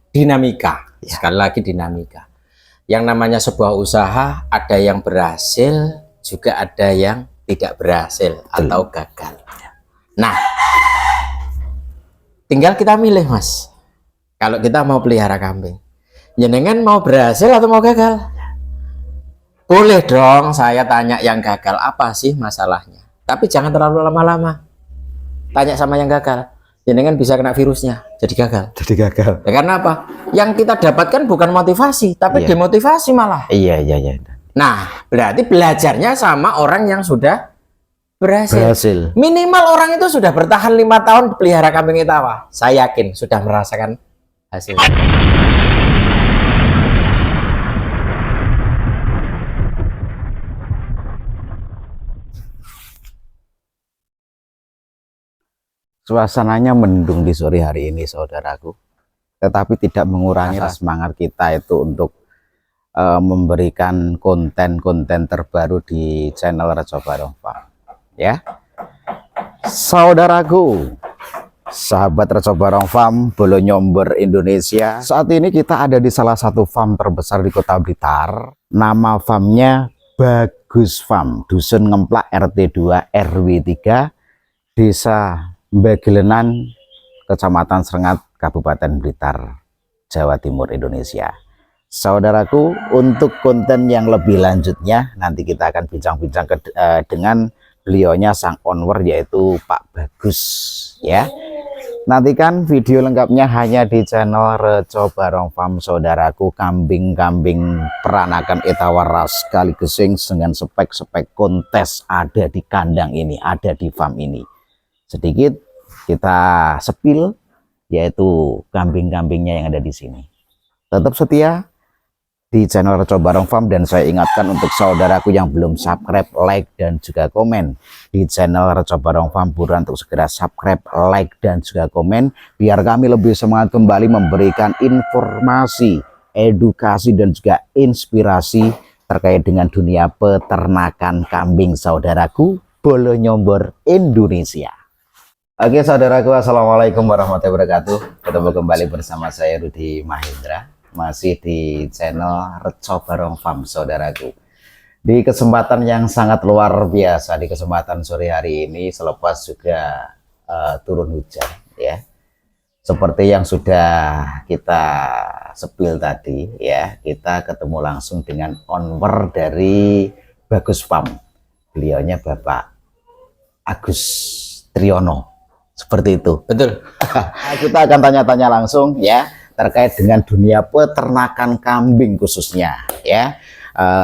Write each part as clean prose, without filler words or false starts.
dinamika. Ya. Sekali lagi dinamika. Yang namanya sebuah usaha, ada yang berhasil, juga ada yang tidak berhasil atau gagal. Nah, tinggal kita milih, Mas. Kalau kita mau pelihara kambing, jenengan mau berhasil atau mau gagal? Boleh dong saya tanya yang gagal, apa sih masalahnya? Tapi jangan terlalu lama-lama. Tanya sama yang gagal, jenengan bisa kena virusnya, jadi gagal. Jadi gagal. Ya, karena apa? Yang kita dapatkan bukan motivasi, tapi demotivasi malah. Iya. Nah, berarti belajarnya sama orang yang sudah berhasil. Minimal orang itu sudah bertahan 5 tahun pelihara kambing Etawa. Saya yakin sudah merasakan hasil. Suasananya mendung di sore hari ini, saudaraku. Tetapi tidak mengurangi semangat kita itu untuk memberikan konten-konten terbaru di channel Reco Barong Farm. Ya, saudaraku, sahabat Reco Barong Farm, Bolonyombor, Indonesia. Saat ini kita ada di salah satu farm terbesar di Kota Blitar. Nama farmnya Bagus Farm, Dusun Ngemplak, RT 2 RW 3, Desa Bagelenan, Kecamatan Serengat, Kabupaten Blitar, Jawa Timur, Indonesia. Saudaraku, untuk konten yang lebih lanjutnya nanti kita akan bincang-bincang dengan beliaunya sang owner, yaitu Pak Bagus, ya. Nantikan video lengkapnya hanya di channel Reco Barong Farm, saudaraku. Kambing-kambing peranakan Etawa ras sekaligus dengan spek-spek kontes ada di kandang ini, ada di farm ini. Sedikit kita sepil, yaitu kambing-kambingnya yang ada di sini. Tetap setia di channel Reco Barong Farm, dan saya ingatkan untuk saudaraku yang belum subscribe, like, dan juga komen di channel Reco Barong Farm, buruan untuk segera subscribe, like, dan juga komen, biar kami lebih semangat kembali memberikan informasi, edukasi, dan juga inspirasi terkait dengan dunia peternakan kambing, saudaraku, Bolonyombor, Indonesia. Oke, saudaraku, assalamualaikum warahmatullahi wabarakatuh. Ketemu kembali bersama saya Rudi Mahendra, masih di channel Reco Barong Farm, saudaraku. Di kesempatan yang sangat luar biasa, di kesempatan sore hari ini, selepas juga turun hujan, ya, seperti yang sudah kita sepil tadi, ya, kita ketemu langsung dengan owner dari Bagus Farm. Beliaunya Bapak Agus Triyono. Seperti itu. Betul. Kita akan tanya-tanya langsung, ya, terkait dengan dunia peternakan kambing khususnya, ya.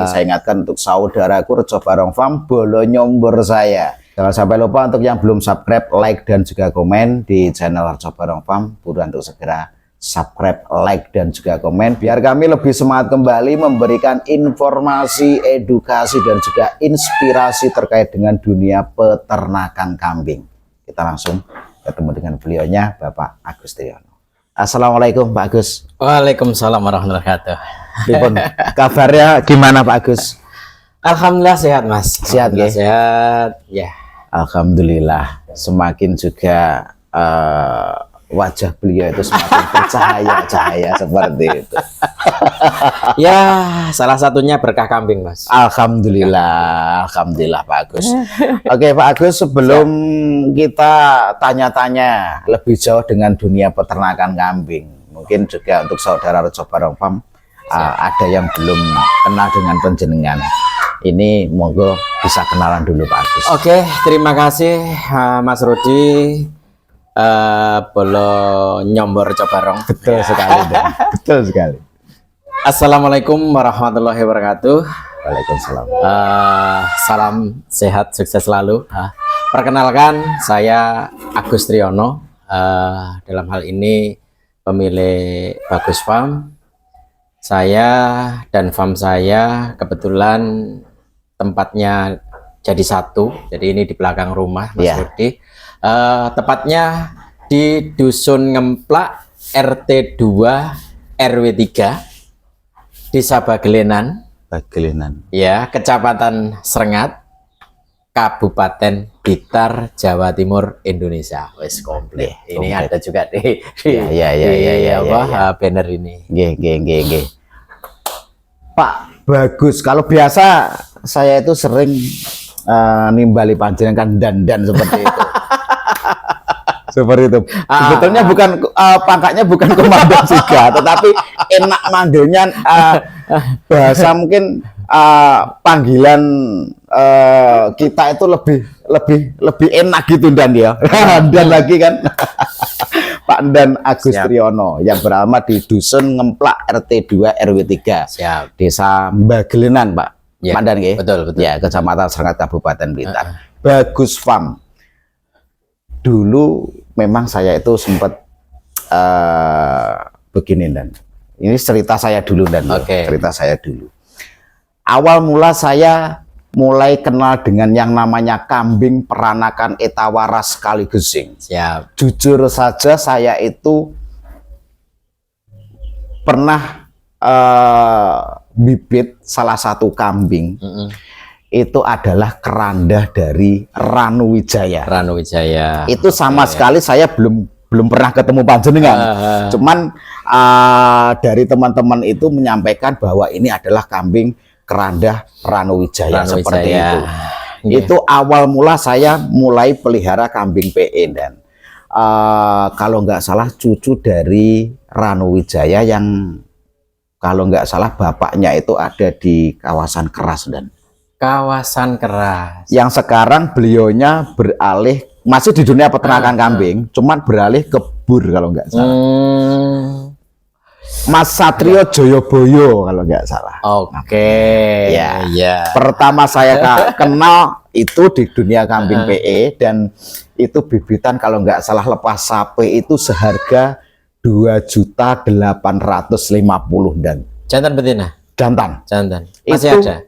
Saya ingatkan untuk saudaraku Reco Barong Farm, Bolonyombor saya. Jangan sampai lupa untuk yang belum subscribe, like, dan juga komen di channel Reco Barong Farm, buruan untuk segera subscribe, like, dan juga komen, biar kami lebih semangat kembali memberikan informasi, edukasi, dan juga inspirasi terkait dengan dunia peternakan kambing. Kita langsung ketemu dengan beliaunya, Bapak Agus Triyono. Assalamualaikum, Pak Agus. Waalaikumsalam warahmatullahi wabarakatuh. Kabarnya gimana, Pak Agus? Alhamdulillah sehat, Mas. Sehat, ya? Sehat, ya. Alhamdulillah. Semakin juga wajah beliau itu semakin bercahaya-cahaya seperti itu. Ya, salah satunya berkah kambing, Mas. Alhamdulillah, alhamdulillah, Pak Agus. Oke, Pak Agus, sebelum kita tanya-tanya lebih jauh dengan dunia peternakan kambing, mungkin juga untuk saudara Reco Barong Farm ada yang belum kenal dengan penjenengan. Ini monggo bisa kenalan dulu, Pak Agus. Oke, terima kasih Mas Rudi. Bolonyombor Reco Barong. Betul sekali, Dan. Betul sekali. Assalamualaikum warahmatullahi wabarakatuh. Waalaikumsalam. Salam sehat, sukses selalu. Perkenalkan, saya Agus Triyono. Dalam hal ini pemilik Bagus Farm. Saya dan farm saya kebetulan tempatnya jadi satu. Jadi ini di belakang rumah, Mas Rudi. Tepatnya di Dusun Ngemplak, RT 2 RW 3, Desa Bagelenan, Bagelenan, ya, Kecamatan Serengat, Kabupaten Blitar, Jawa Timur, Indonesia. Wes komplit. Iya, Ini komplit. ada juga di banner ini. Nggih. Pak, bagus. Kalau biasa saya itu sering nimbali panjenengan dandan seperti itu. Seperti itu. Sebetulnya bukan pangkatnya bukan komandan juga, tetapi enak manggilnya bahasa mungkin panggilan kita itu lebih enak gitu Dan ya. Dan lagi kan Pak Dan Agus Siap. Triyono yang beralamat di Dusun Ngemplak RT 2 RW 3 Siap. Desa Mbagelenan Pak. Ya, Pak Dan nggih? betul. Ya, Kecamatan Serengat Kabupaten Blitar. Bagus Farm. Dulu memang saya itu sempat begini Dan. Ini cerita saya dulu Dan. Oke. Cerita saya dulu. Awal mula saya mulai kenal dengan yang namanya kambing peranakan Etawaras Kaligesing. Siap. Jujur saja saya itu pernah bibit salah satu kambing. Itu adalah keranda dari Ranu Wijaya. Ranu Wijaya. Itu sama sekali saya belum pernah ketemu panjenengan. Cuman dari teman-teman itu menyampaikan bahwa ini adalah kambing keranda Ranu Wijaya seperti itu. Itu awal mula saya mulai pelihara kambing PE Dan kalau nggak salah cucu dari Ranu Wijaya yang kalau nggak salah bapaknya itu ada di kawasan Keras Dan. Kawasan Keras. Yang sekarang beliaunya beralih masih di dunia peternakan kambing, cuman beralih ke bur kalau nggak salah. Mas Satrio Joyoboyo kalau nggak salah. Oke. Ya. Pertama saya kenal itu di dunia kambing PE dan itu bibitan kalau nggak salah lepas sapi itu seharga 2.850.000 Dan. Jantan betina. Jantan. Masih Itu, ada?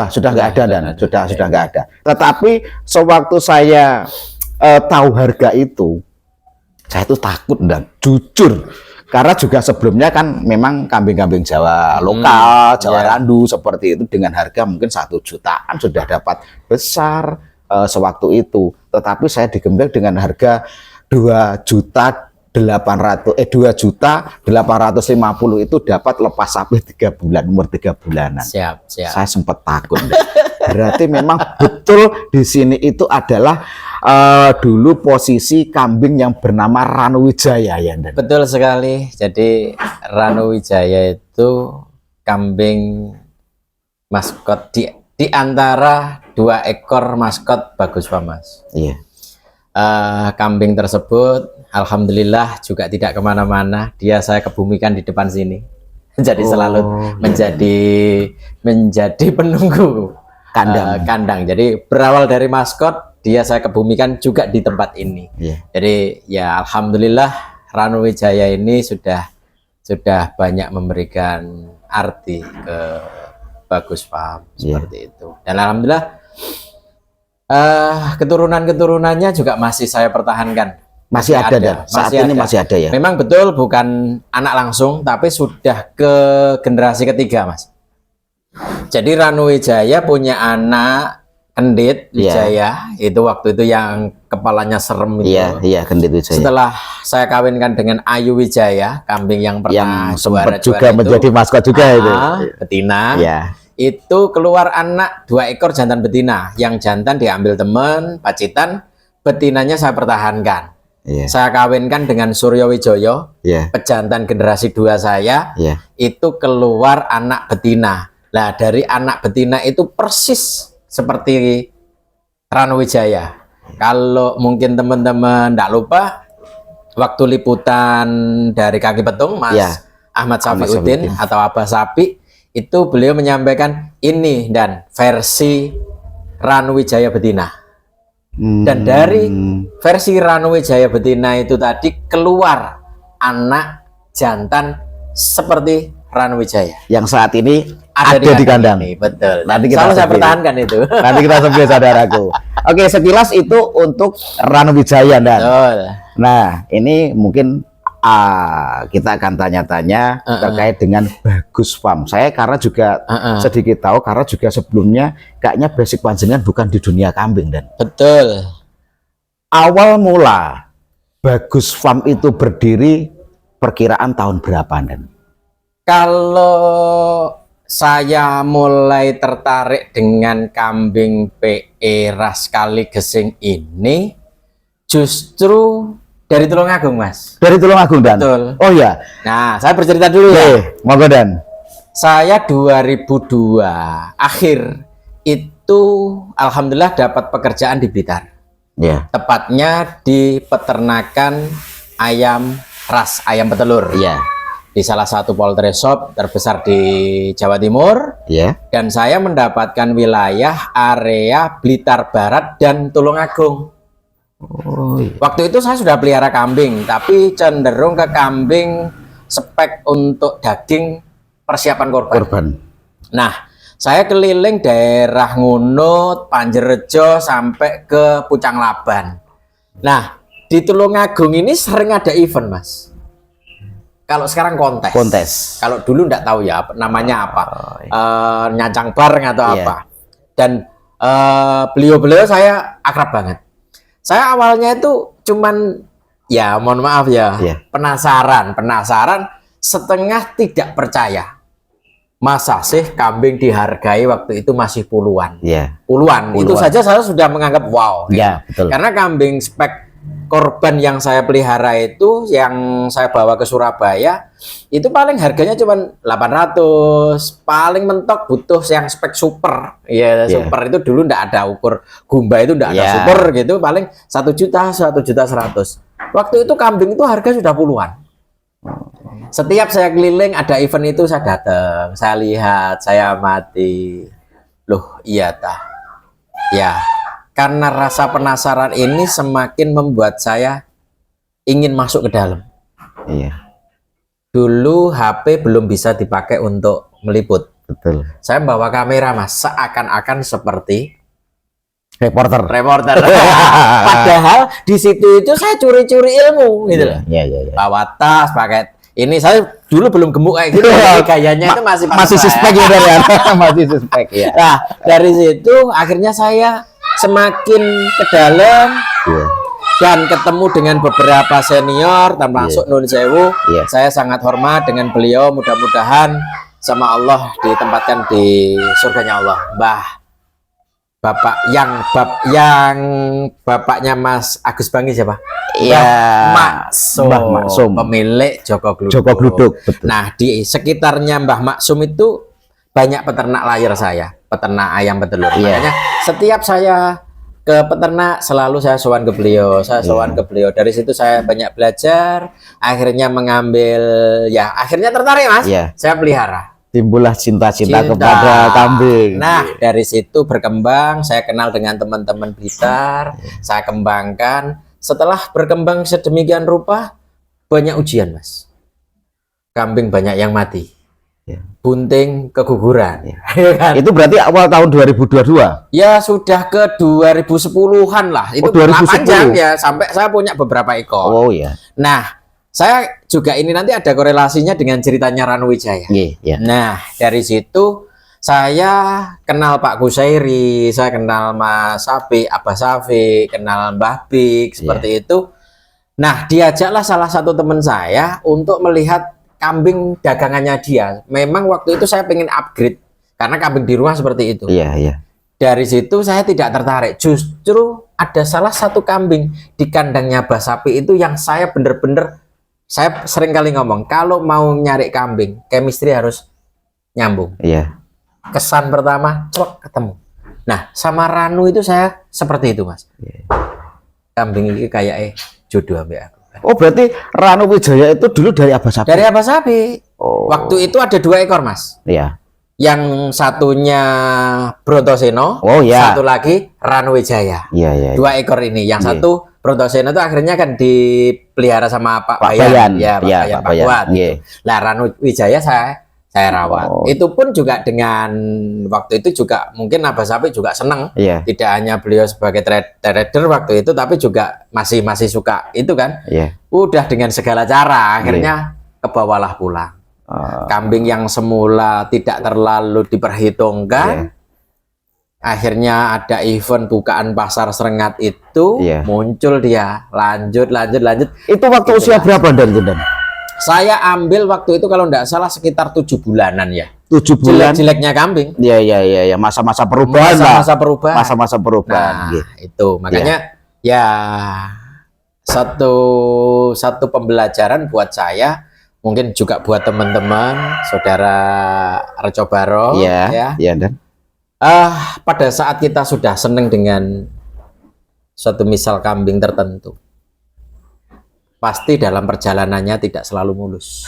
sudah nggak ada Dan. Sudah nggak ada. Tetapi sewaktu saya tahu harga itu, saya itu takut Dan. Jujur. Karena juga sebelumnya kan memang kambing-kambing Jawa lokal, Jawa Randu seperti itu dengan harga mungkin 1 jutaan sudah dapat besar sewaktu itu. Tetapi saya digembel dengan harga 2.850.000 itu dapat lepas sapi 3 bulan, umur 3 bulanan. Siap. Saya sempat takut. Berarti memang betul di sini itu adalah dulu posisi kambing yang bernama Ranu Wijaya ya Dan. Betul sekali. Jadi Ranu Wijaya itu kambing maskot di antara 2 ekor maskot Bagus Farm, Mas. Iya. Kambing tersebut alhamdulillah juga tidak kemana-mana. Dia saya kebumikan di depan sini. Jadi selalu menjadi penunggu kandang. Jadi berawal dari maskot, dia saya kebumikan juga di tempat ini. Jadi ya alhamdulillah Ranu Wijaya ini sudah banyak memberikan arti ke Bagus Farm seperti itu. Dan alhamdulillah keturunan-keturunannya juga masih saya pertahankan. Masih ada Dan. Saat ini masih ada ya. Memang betul bukan anak langsung, tapi sudah ke generasi ketiga, Mas. Jadi Ranu Wijaya punya anak Kendit Wijaya, itu waktu itu yang kepalanya serem itu. Iya, Kendit Wijaya. Setelah saya kawinkan dengan Ayu Wijaya, kambing yang pernah sempat juga menjadi maskot juga itu. Betina. Iya. Itu keluar anak 2 ekor jantan betina. Yang jantan diambil teman, pacitan, betinanya saya pertahankan. Saya kawinkan dengan Suryo Wijoyo, pejantan generasi 2 saya. Itu keluar anak betina. Nah, dari anak betina itu persis seperti Ranu Wijaya. Kalau mungkin teman-teman tidak lupa, waktu liputan dari Kaki Petung, Mas Ahmad Safiuddin atau Abah Sapi, itu beliau menyampaikan ini dan versi Ranu Wijaya betina. Dan dari versi Ranu Wijaya betina itu tadi keluar anak jantan seperti Ranu Wijaya. Yang saat ini ada di kandang. Ini, betul. Nanti kita saya pertahankan itu. Nanti kita sebut saudaraku. Oke, sekilas itu untuk Ranu Wijaya Dan. Betul. Nah, ini mungkin kita akan tanya-tanya terkait dengan Bagus Farm. Saya karena juga sedikit tahu, karena juga sebelumnya kayaknya basic panjenengan bukan di dunia kambing, Dan. Betul. Awal mula Bagus Farm itu berdiri perkiraan tahun berapa, Dan? Kalau saya mulai tertarik dengan kambing PE ras Kali Gesing ini justru dari Tulungagung, Mas. Dari Tulungagung, Dan? Betul. Oh ya. Nah, saya bercerita dulu ya. Monggo, Dan. Saya 2002 akhir itu alhamdulillah dapat pekerjaan di Blitar. Ya. Tepatnya di peternakan ayam ras, ayam petelur. Iya. Di salah satu poultry shop terbesar di Jawa Timur. Iya. Dan saya mendapatkan wilayah area Blitar Barat dan Tulungagung. Oh, iya. Waktu itu saya sudah pelihara kambing, tapi cenderung ke kambing spek untuk daging persiapan korban. Nah, saya keliling daerah Ngunut, Panjerejo sampai ke Pucang Laban. Nah, di Tulungagung ini sering ada event, Mas. Kalau sekarang kontes. Kontes. Kalau dulu enggak tahu ya namanya apa. Nyacang bareng atau Iya. apa. Dan beliau-beliau saya akrab banget. Saya awalnya itu cuman ya mohon maaf ya, penasaran, setengah tidak percaya. Masa sih kambing dihargai waktu itu masih puluhan? Puluhan. Itu saja saya sudah menganggap wow. Ya, betul. Karena kambing spek korban yang saya pelihara itu, yang saya bawa ke Surabaya, itu paling harganya cuma 800. Paling mentok butuh yang spek super. Ya, super itu dulu ndak ada ukur gumba, itu ndak ada super gitu, paling 1 juta, 1.100.000. Waktu itu kambing itu harga sudah puluhan. Setiap saya keliling ada event itu saya datang, saya lihat, saya amati. Loh, iya tah. Ya, karena rasa penasaran ini semakin membuat saya ingin masuk ke dalam. Iya. Dulu HP belum bisa dipakai untuk meliput. Betul. Saya bawa kamera, Mas, seakan-akan seperti Reporter. Padahal di situ itu saya curi-curi ilmu gitu loh. Iya. Bawa tas, pakai ini, saya dulu belum gemuk kayak gitu. Gayanya itu masih suspek ya, Dan. Masih suspek ya. Nah, dari situ akhirnya saya semakin ke dalam dan ketemu dengan beberapa senior termasuk Nun Sewu. Saya sangat hormat dengan beliau, mudah-mudahan sama Allah ditempatkan di surganya Allah. Bapak yang bapaknya Mas Agus Bangi siapa? Mbah Maksum, pemilik Joko Gluduk. Betul. Nah, di sekitarnya Mbah Maksum itu banyak peternak layar saya, peternak ayam petelur. Makanya setiap saya ke peternak selalu saya sowan ke beliau, Dari situ saya banyak belajar, akhirnya mengambil, ya akhirnya tertarik, Mas. Saya pelihara. Timbullah cinta kepada kambing. Nah, dari situ berkembang, saya kenal dengan teman-teman Blitar, saya kembangkan. Setelah berkembang sedemikian rupa, banyak ujian, Mas. Kambing banyak yang mati. Bunting keguguran. Itu berarti awal tahun 2022? Ya, sudah ke 2010-an lah. Itu 2010. panjang ya, sampai saya punya beberapa ekor. Oh iya. Nah, saya juga ini nanti ada korelasinya dengan ceritanya Ranu Wijaya. Nah, dari situ saya kenal Pak Kusairi, saya kenal Mas Safi, Abah Safi, kenal Mbah Bik, seperti itu. Nah, diajaklah salah satu teman saya untuk melihat kambing dagangannya dia. Memang waktu itu saya pengen upgrade karena kambing di rumah seperti itu. Dari situ saya tidak tertarik. Justru ada salah satu kambing di kandangnya Mbah Sapi itu yang saya bener-bener, saya sering kali ngomong, kalau mau nyari kambing, chemistry harus nyambung. Kesan pertama, ketemu. Nah, sama Ranu itu saya seperti itu, Mas. Kambing ini kayak jodoh ambek aku. Oh, berarti Ranu Wijaya itu dulu dari Abah Sapi? Dari Abah Sapi. Waktu itu ada 2 ekor, Mas. Yang satunya Brontoseno, satu lagi Ranu Wijaya. 2 ekor ini. Yang satu Brontoseno itu akhirnya kan dipelihara sama Pak Bayan. Pak Buat. Nah, Ranu Wijaya saya saya rawat. Itu pun juga dengan waktu itu juga mungkin Abah Sapi juga senang. Iya. Tidak hanya beliau sebagai trader waktu itu, tapi juga masih suka itu kan. Iya. Udah dengan segala cara akhirnya kebawalah pulang. Kambing yang semula tidak terlalu diperhitungkan. Akhirnya ada event bukaan pasar Serengat itu, muncul dia, lanjut. Itu waktu usia berapa Dan? Saya ambil waktu itu kalau tidak salah sekitar 7 bulanan ya. 7 bulan. Jelek-jeleknya kambing. Iya. Masa-masa perubahan. Masa-masa perubahan. Nah, itu makanya ya satu pembelajaran buat saya, mungkin juga buat teman-teman, saudara Reco Barong. Iya, Dan. Pada saat kita sudah senang dengan suatu misal kambing tertentu, pasti dalam perjalanannya tidak selalu mulus.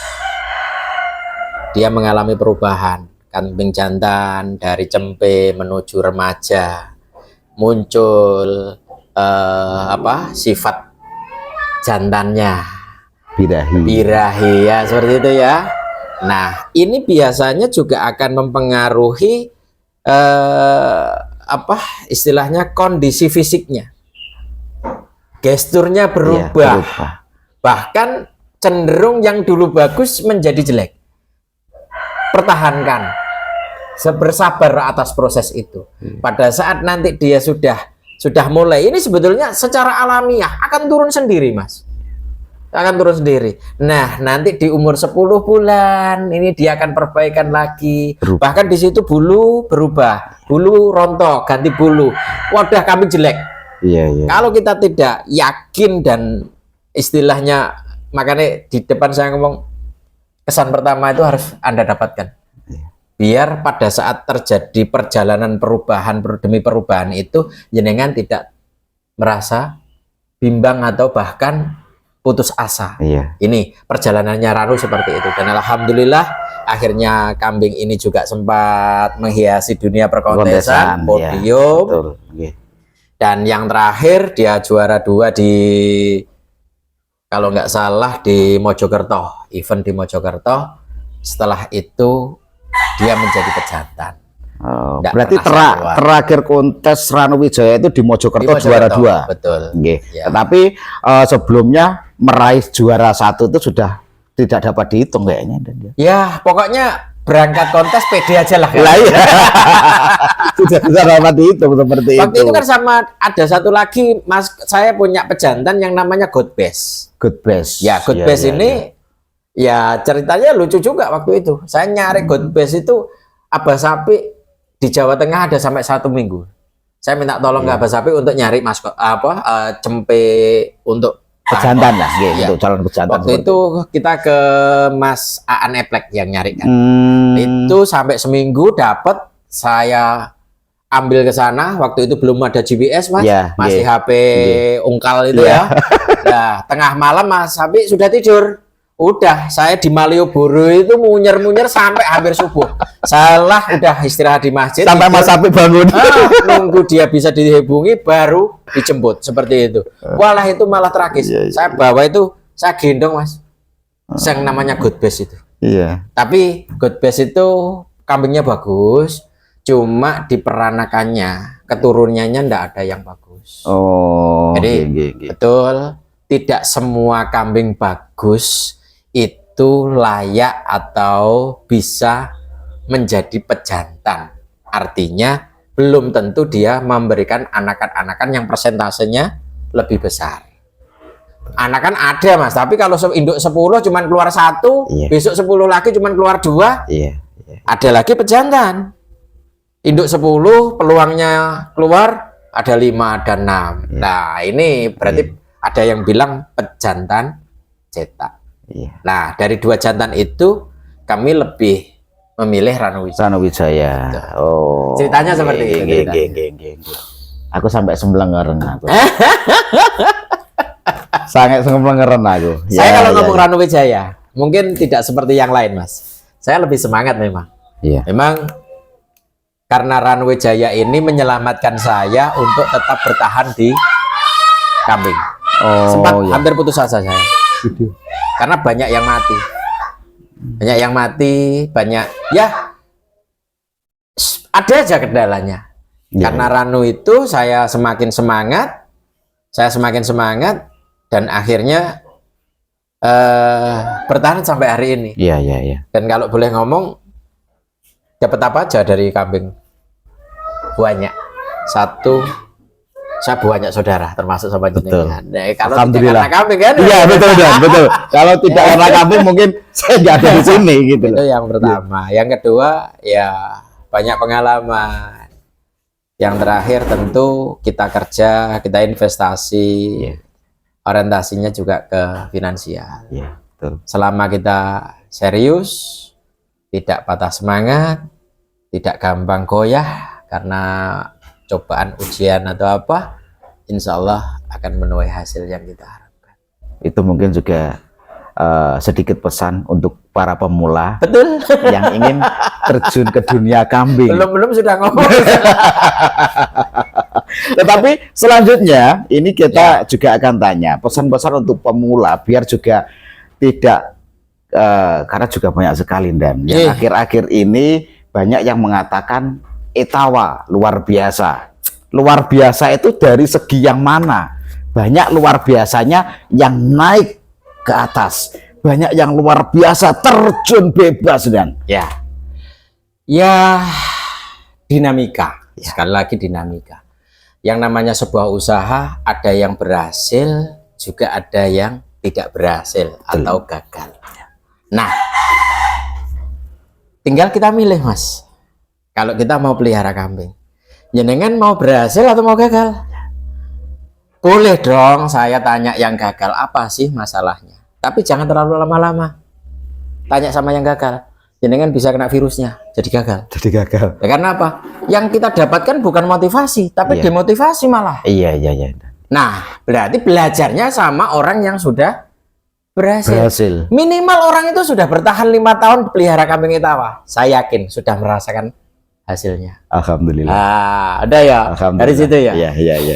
Dia mengalami perubahan. Kambing jantan dari cempe menuju remaja, muncul sifat jantannya birahi ya, seperti itu ya. Nah, ini biasanya juga akan mempengaruhi istilahnya kondisi fisiknya, gesturnya berubah. Bahkan cenderung yang dulu bagus menjadi jelek. Pertahankan, bersabar atas proses itu. Pada saat nanti dia sudah mulai, ini sebetulnya secara alamiah akan turun sendiri, Mas. Akan turun sendiri. Nah, nanti di umur 10 bulan ini dia akan perbaikan lagi. Bahkan di situ bulu berubah, bulu rontok, ganti bulu. Wadah, kambing jelek. Iya. Kalau kita tidak yakin dan istilahnya, makanya di depan saya ngomong, kesan pertama itu harus Anda dapatkan. Biar pada saat terjadi perjalanan perubahan demi perubahan itu, jenengan tidak merasa bimbang atau bahkan putus asa. Ini perjalanannya Ranu seperti itu, dan alhamdulillah akhirnya kambing ini juga sempat menghiasi dunia perkontesan, podium. Dan yang terakhir dia juara 2 di, kalau nggak salah, di Mojokerto, event di Mojokerto. Setelah itu dia menjadi pejantan. Berarti terakhir kontes Ranu Wijaya itu di Mojokerto juara 2. Betul. Ya. Tetapi sebelumnya meraih juara 1 itu sudah tidak dapat dihitung kayaknya. Ya, pokoknya berangkat kontes pede aja lah. Sudah bisa dapat dihitung seperti itu. Waktu itu kan sama ada satu lagi, Mas, saya punya pejantan yang namanya God Best. Ya, God Best ini ya ceritanya lucu juga waktu itu. Saya nyari God Best itu, Abah Sapi di Jawa Tengah ada sampai 1 minggu. Saya minta tolong ke Abah Sapi untuk nyari cempe untuk pejantan lah, untuk calon pejantan. Waktu itu kita ke Mas Aan Eplek yang nyari kan. Itu sampai seminggu dapat, saya ambil ke sana. Waktu itu belum ada GPS, Mas. Masih HP ungkal itu ya. Nah, tengah malam Mas Sapi sudah tidur. Udah, saya di Malioboro itu munyer-munyer sampai hampir subuh. Salah, udah istirahat di masjid. Sampai Mas Sapi bangun. Nunggu dia bisa dihubungi, baru dijemput. Seperti itu. Walah, itu malah tragis. Saya bawa itu, saya gendong, Mas. Yang namanya God Best itu. Tapi God Best itu kambingnya bagus. Cuma di peranakannya, keturunannya ndak ada yang bagus. Jadi, betul, tidak semua kambing bagus itu layak atau bisa menjadi pejantan. Artinya belum tentu dia memberikan anakan-anakan yang persentasenya lebih besar. Anakan ada, Mas, tapi kalau induk 10 cuman keluar 1, besok 10 lagi cuman keluar 2, ada lagi pejantan. Induk 10 peluangnya keluar ada 5 dan 6. Nah, ini berarti ada yang bilang pejantan cetak. Nah, dari 2 jantan itu kami lebih memilih Ranu Wijaya. Ceritanya seperti itu. Aku sampai semblengeran aku. Sangat semblengeran aku. Saya kalau ngomong Ranu Wijaya, mungkin tidak seperti yang lain, Mas. Saya lebih semangat memang. Memang karena Ranu Wijaya ini menyelamatkan saya untuk tetap bertahan di kambing. Sempat hampir putus asa saya. Karena banyak yang mati. Banyak yang mati, banyak ya ada aja kendalanya. Ya, Karena Ranu itu saya semakin semangat dan akhirnya bertahan sampai hari ini. iya, iya, iya. Dan kalau boleh ngomong, dapat apa aja dari kambing? Banyak. Satu, saya banyak saudara, termasuk sama jenengan. Nah, kalau tidak Alhamdulillah. karena kambing kan? Iya, betul, Dan, betul. Kalau tidak karena kambing mungkin saya nggak ada di sini gitu Itu loh. yang pertama. Yang kedua, ya banyak pengalaman. Yang terakhir tentu kita kerja, kita investasi. Iya. Orientasinya juga ke finansial. Iya, betul. Selama kita serius, tidak patah semangat, tidak gampang goyah karena cobaan ujian atau apa, insya Allah akan menuai hasil yang kita harapkan. Itu mungkin juga sedikit pesan untuk para pemula Betul. yang ingin terjun ke dunia kambing. Belum sudah ngomong. Tetapi selanjutnya ini kita juga akan tanya pesan-pesan untuk pemula biar juga tidak karena juga banyak sekali dan yang akhir-akhir ini banyak yang mengatakan etawa luar biasa. Luar biasa itu dari segi yang mana? Banyak luar biasanya yang naik ke atas, banyak yang luar biasa terjun bebas dan ya dinamika. Sekali lagi dinamika. Yang namanya sebuah usaha ada yang berhasil, juga ada yang tidak berhasil atau gagal. Nah, tinggal kita milih, Mas. Kalau kita mau pelihara kambing, jenengan mau berhasil atau mau gagal? Boleh dong saya tanya yang gagal apa sih masalahnya. Tapi jangan terlalu lama-lama. Tanya sama yang gagal. Jenengan bisa kena virusnya, jadi gagal. jadi gagal. Ya, karena apa? Yang kita dapatkan bukan motivasi, tapi Iya. demotivasi malah. Iya, iya, iya. Nah, berarti belajarnya sama orang yang sudah berhasil. Berhasil. Minimal orang itu sudah bertahan 5 tahun pelihara kambing etawa. Saya yakin sudah merasakan hasilnya. Alhamdulillah. Ada ya. Alhamdulillah. Dari situ ya. Iya, iya, iya.